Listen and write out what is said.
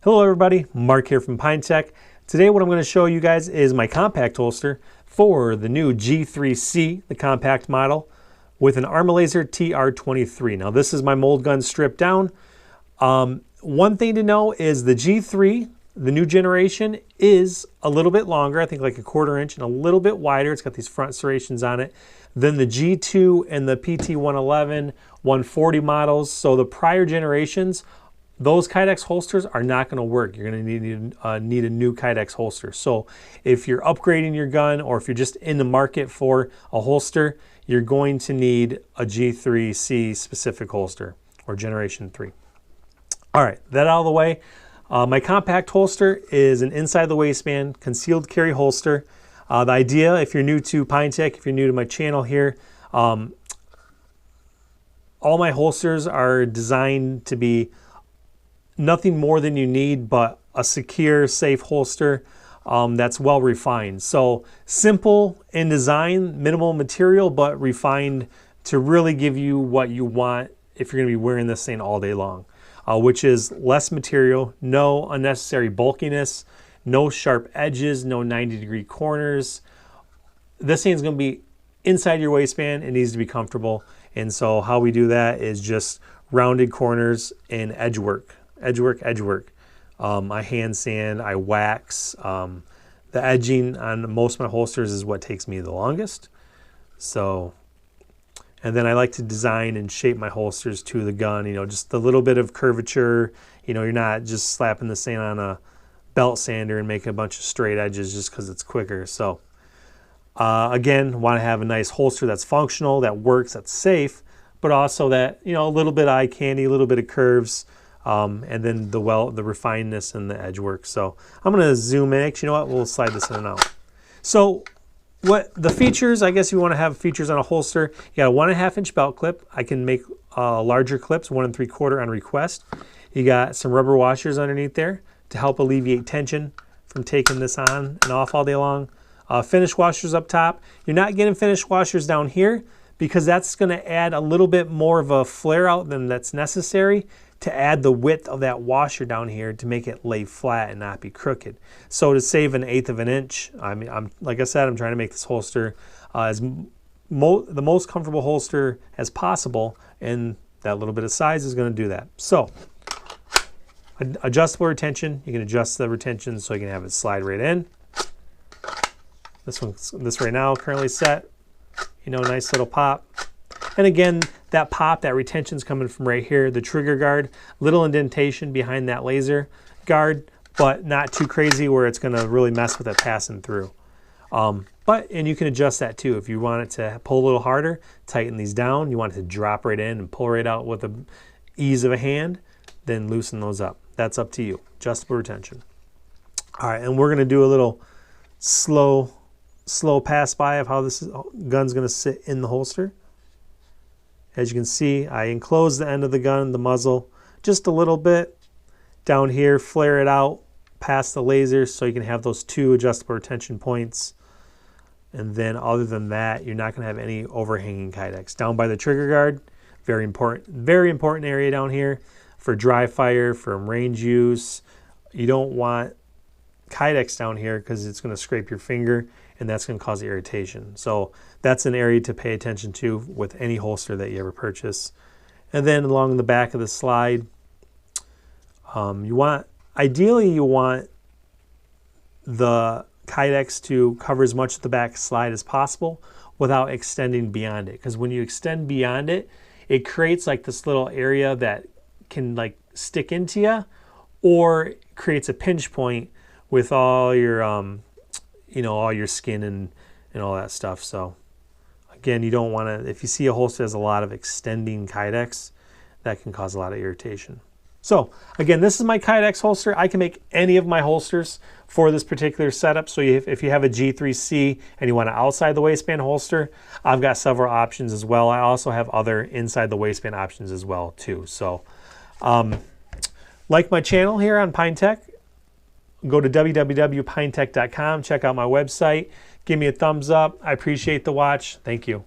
Hello everybody, Mark here from Pyntek. Today what I'm going to show you guys is my compact holster for the new G3C, the compact model, with an Armalaser TR23. Now this is my mold gun stripped down. One thing to know is the G3, the new generation, is a little bit longer, I think like a 1/4 inch, and a little bit wider. It's got these front serrations on it than the G2 and the PT111, 140 models. So the prior generations, those Kydex holsters are not going to work. You're going to need a new Kydex holster. So if you're upgrading your gun, or if you're just in the market for a holster, you're going to need a G3C specific holster, or generation 3. All right, that out of the way. My compact holster is an inside the waistband concealed carry holster. The idea, if you're new to Pyntek, if you're new to my channel here, all my holsters are designed to be nothing more than you need, but a secure, safe holster that's well refined. So simple in design, minimal material, but refined to really give you what you want if you're going to be wearing this thing all day long, which is less material, no unnecessary bulkiness, no sharp edges, no 90-degree corners. This thing's going to be inside your waistband. It needs to be comfortable. And so how we do that is just rounded corners and edge work. Edge work. I hand sand, I wax. The edging on most of my holsters is what takes me the longest. So, and then I like to design and shape my holsters to the gun, just a little bit of curvature. You're not just slapping the sand on a belt sander and making a bunch of straight edges just because it's quicker. So, again, want to have a nice holster that's functional, that works, that's safe, but also that, a little bit of eye candy, a little bit of curves. And then the refinedness and the edge work. So I'm going to zoom in. Actually, you know what? We'll slide this in and out. So what the features, I guess you want to have features on a holster. You got a 1.5 inch belt clip. I can make larger clips, 1 3/4 on request. You got some rubber washers underneath there to help alleviate tension from taking this on and off all day long. Finish washers up top. You're not getting finish washers down here because that's going to add a little bit more of a flare out than that's necessary to add the width of that washer down here to make it lay flat and not be crooked. So to save 1/8 of an inch, like I said, I'm trying to make this holster the most comfortable holster as possible, and that little bit of size is going to do that. So adjustable retention, you can adjust the retention so you can have it slide right in. This right now currently set, nice little pop. And again, that pop, that retention's coming from right here, the trigger guard, little indentation behind that laser guard, but not too crazy where it's going to really mess with it passing through. And you can adjust that too. If you want it to pull a little harder, tighten these down. You want it to drop right in and pull right out with the ease of a hand, then loosen those up. That's up to you. Adjustable retention. All right, and we're going to do a little slow pass by of how this gun's going to sit in the holster. As you can see, I enclose the end of the gun, the muzzle, just a little bit. Down here, flare it out past the laser so you can have those 2 adjustable retention points. And then other than that, you're not going to have any overhanging Kydex. Down by the trigger guard, very important area down here for dry fire, for range use. You don't want Kydex down here because it's going to scrape your finger and that's going to cause irritation. So that's an area to pay attention to with any holster that you ever purchase. And then along the back of the slide, ideally you want the Kydex to cover as much of the back slide as possible without extending beyond it. Because when you extend beyond it, it creates like this little area that can like stick into you, or creates a pinch point with all your all your skin and all that stuff. So again, you don't want to, if you see a holster that has a lot of extending Kydex, that can cause a lot of irritation. So again, this is my Kydex holster. I can make any of my holsters for this particular setup. So if you have a G3C and you want an outside the waistband holster, I've got several options as well. I also have other inside the waistband options as well too. So like my channel here on Pyntek, go to www.pyntek.com, check out my website, give me a thumbs up. I appreciate the watch. Thank you.